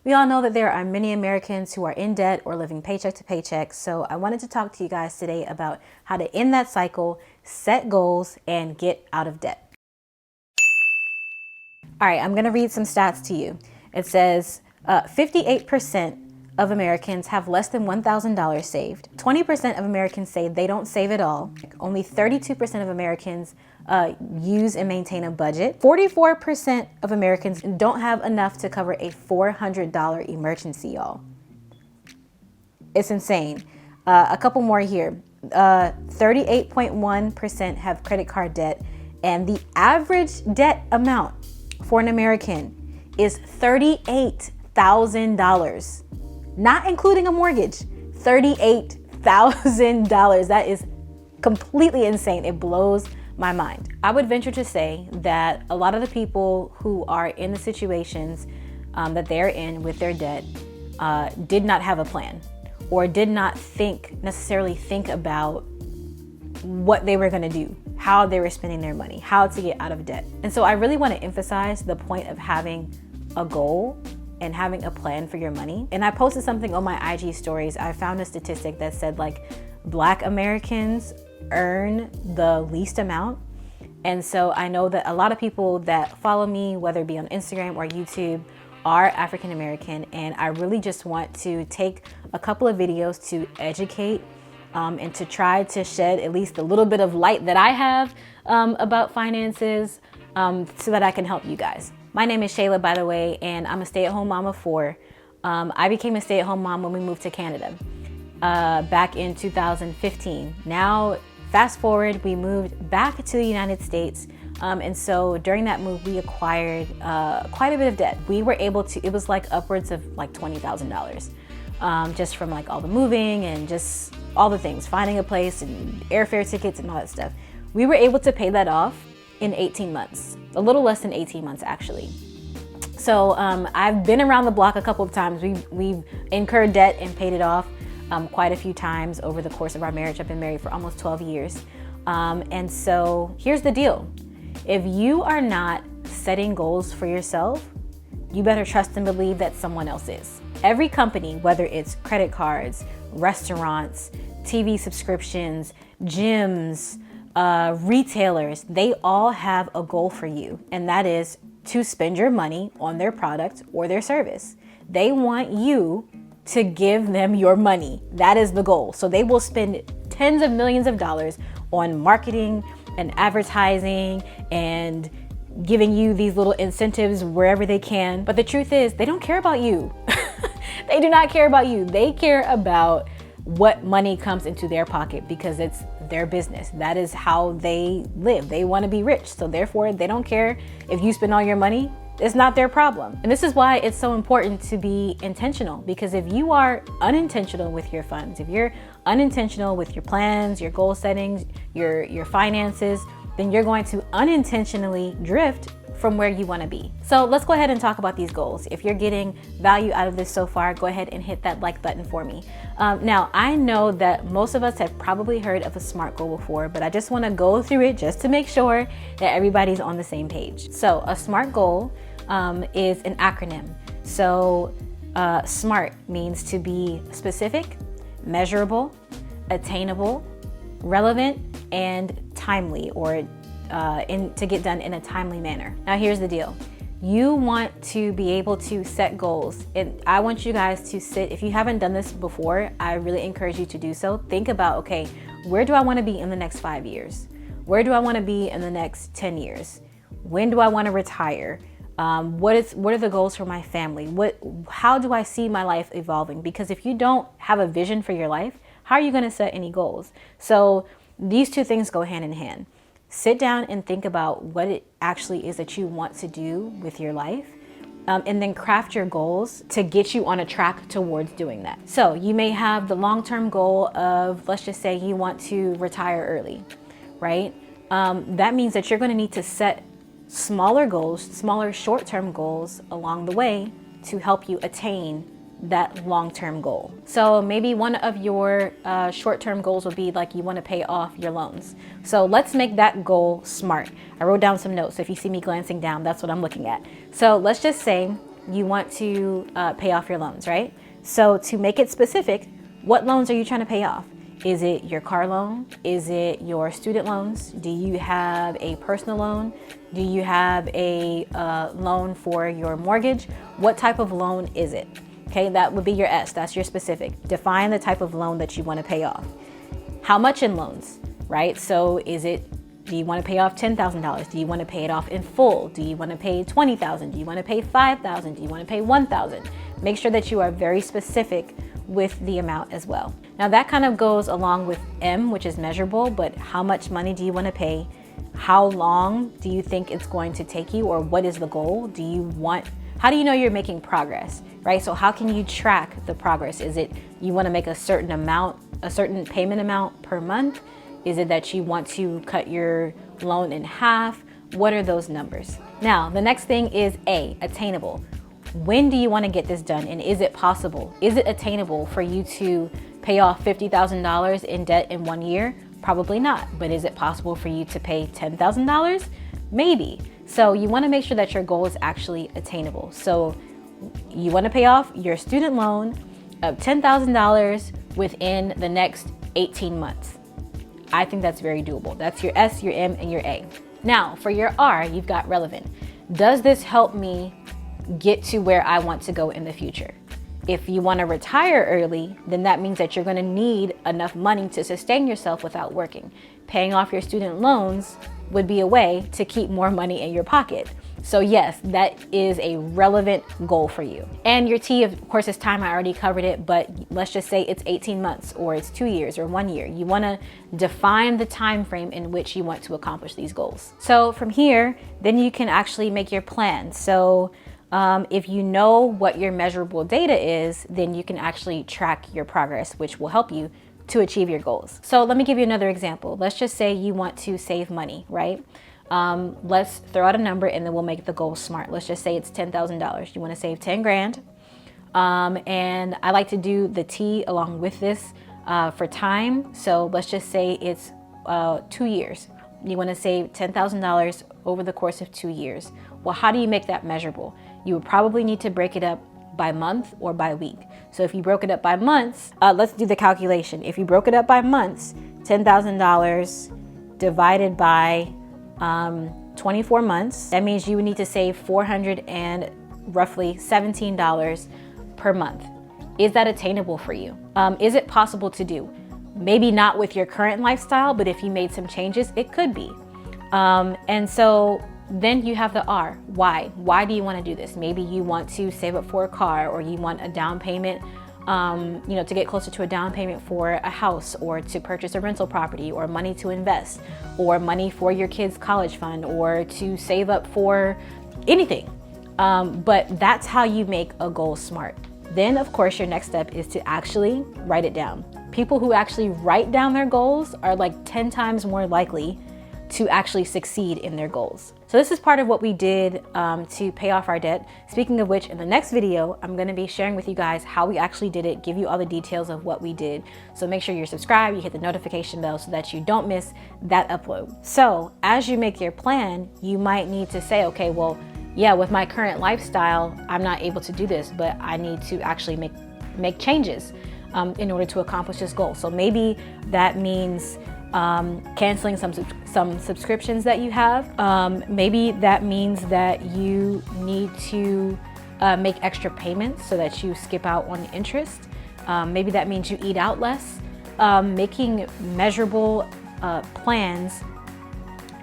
We all know that there are many Americans who are in debt or living paycheck to paycheck. So I wanted to talk to you guys today about how to end that cycle, set goals, and get out of debt. All right, I'm going to read some stats to you. It says 58% of Americans have less than $1,000 saved. 20% of Americans say they don't save at all. Only 32% of Americans use and maintain a budget. 44% of Americans don't have enough to cover a $400 emergency, y'all. It's insane. A couple more here. 38.1% have credit card debt, and the average debt amount for an American is $38,000. Not including a mortgage, $38,000. That is completely insane. It blows my mind. I would venture to say that a lot of the people who are in the situations that they're in with their debt did not have a plan, or did not necessarily think about what they were going to do, how they were spending their money, how to get out of debt. And so I really want to emphasize the point of having a goal and having a plan for your money. And I posted something on my IG stories. I found a statistic that said Black Americans earn the least amount. And so I know that a lot of people that follow me, whether it be on Instagram or YouTube, are African American. And I really just want to take a couple of videos to educate and to try to shed at least a little bit of light that I have about finances so that I can help you guys. My name is Shayla, by the way, and I'm a stay-at-home mom of 4. I became a stay-at-home mom when we moved to Canada back in 2015. Now, fast forward, we moved back to the United States. And so during that move, we acquired quite a bit of debt. We were able to, it was upwards of $20,000 just from all the moving and just all the things, finding a place and airfare tickets and all that stuff. We were able to pay that off in 18 months, a little less than 18 months actually. So I've been around the block a couple of times. We've incurred debt and paid it off quite a few times over the course of our marriage. I've been married for almost 12 years. And so here's the deal. If you are not setting goals for yourself, you better trust and believe that someone else is. Every company, whether it's credit cards, restaurants, TV subscriptions, gyms, retailers, they all have a goal for you, and that is to spend your money on their product or their service. They want you to give them your money. That is the goal. So they will spend tens of millions of dollars on marketing and advertising and giving you these little incentives wherever they can. But the truth is, they don't care about you. They do not care about you. They care about what money comes into their pocket because it's their business. That is how they live. They want to be rich. So therefore, they don't care if you spend all your money. It's not their problem. And this is why it's so important to be intentional, because if you are unintentional with your funds, if you're unintentional with your plans, your goal settings, your finances, then you're going to unintentionally drift from where you want to be. So let's go ahead and talk about these goals. If you're getting value out of this so far, go ahead and hit that like button for me. Now, I know that most of us have probably heard of a SMART goal before, but I just want to go through it just to make sure that everybody's on the same page. So a SMART goal is an acronym. So SMART means to be specific, measurable, attainable, relevant, and timely, or to get done in a timely manner. Now here's the deal. You want to be able to set goals, and I want you guys to sit, if you haven't done this before, I really encourage you to do so. Think about, okay, where do I want to be in the next 5 years? Where do I want to be in the next 10 years? When do I want to retire? What are the goals for my family? How do I see my life evolving? Because if you don't have a vision for your life, how are you going to set any goals? So these two things go hand in hand. Sit down and think about what it actually is that you want to do with your life, and then craft your goals to get you on a track towards doing that. So you may have the long-term goal of, let's just say you want to retire early, right? That means that you're going to need to set smaller goals, smaller short-term goals along the way to help you attain that long-term goal. So maybe one of your short-term goals would be you want to pay off your loans. So let's make that goal SMART. I wrote down some notes. So if you see me glancing down, that's what I'm looking at. So let's just say you want to pay off your loans, right? So to make it specific, what loans are you trying to pay off? Is it your car loan? Is it your student loans? Do you have a personal loan? Do you have a loan for your mortgage? What type of loan is it? Okay, that would be your S, that's your specific. Define the type of loan that you want to pay off. How much in loans, right? So do you want to pay off $10,000? Do you want to pay it off in full? Do you want to pay $20,000? Do you want to pay $5,000? Do you want to pay $1,000? Make sure that you are very specific with the amount as well. Now that kind of goes along with M, which is measurable, but how much money do you want to pay? How long do you think it's going to take you, or what is the goal? How do you know you're making progress, right? So how can you track the progress? Is it you want to make a certain amount, a certain payment amount per month? Is it that you want to cut your loan in half? What are those numbers? Now, the next thing is A, attainable. When do you want to get this done, and is it possible? Is it attainable for you to pay off $50,000 in debt in 1 year? Probably not, but is it possible for you to pay $10,000? Maybe. So you want to make sure that your goal is actually attainable. So you want to pay off your student loan of $10,000 within the next 18 months. I think that's very doable. That's your S, your M, and your A. Now, for your R, you've got relevant. Does this help me get to where I want to go in the future? If you want to retire early, then that means that you're going to need enough money to sustain yourself without working. Paying off your student loans would be a way to keep more money in your pocket. So yes, that is a relevant goal for you. And your T, of course, is time. I already covered it, but let's just say it's 18 months or it's 2 years or 1 year. You want to define the time frame in which you want to accomplish these goals. So from here, then you can actually make your plan. So if you know what your measurable data is, then you can actually track your progress, which will help you to achieve your goals. So let me give you another example. Let's just say you want to save money, right? Let's throw out a number and then we'll make the goal smart. Let's just say it's $10,000. You want to save 10 grand. And I like to do the T along with this for time. So let's just say it's 2 years. You want to save $10,000 over the course of 2 years. Well, how do you make that measurable? You would probably need to break it up by month or by week. So if you broke it up by months, let's do the calculation. If you broke it up by months, $10,000 divided by 24 months, that means you would need to save $400 and roughly $17 per month. Is that attainable for you? Is it possible to do? Maybe not with your current lifestyle, but if you made some changes, it could be. And so then you have the R, why? Why do you want to do this? Maybe you want to save up for a car, or you want a down payment, to get closer to a down payment for a house, or to purchase a rental property, or money to invest, or money for your kids' college fund, or to save up for anything. But that's how you make a goal smart. Then, of course, your next step is to actually write it down. People who actually write down their goals are like 10 times more likely to actually succeed in their goals. So this is part of what we did to pay off our debt. Speaking of which, in the next video, I'm gonna be sharing with you guys how we actually did it, give you all the details of what we did. So make sure you're subscribed, you hit the notification bell so that you don't miss that upload. So as you make your plan, you might need to say, okay, well, yeah, with my current lifestyle, I'm not able to do this, but I need to actually make changes in order to accomplish this goal. So maybe that means canceling some subscriptions that you have. Maybe that means that you need to make extra payments so that you skip out on the interest. Maybe that means you eat out less. Making measurable plans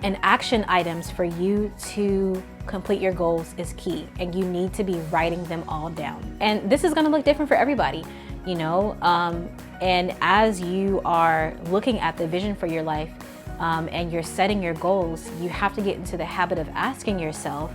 and action items for you to complete your goals is key, and you need to be writing them all down. And this is going to look different for everybody, and as you are looking at the vision for your life and you're setting your goals, you have to get into the habit of asking yourself,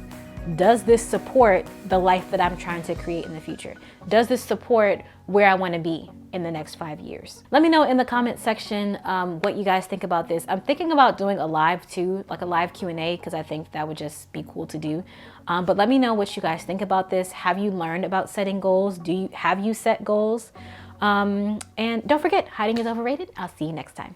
does this support the life that I'm trying to create in the future? Does this support where I want to be in the next 5 years? Let me know in the comment section what you guys think about this. I'm thinking about doing a live too, like a live Q&A, because I think that would just be cool to do. But let me know what you guys think about this. Have you learned about setting goals? Have you set goals? And don't forget, hiding is overrated. I'll see you next time.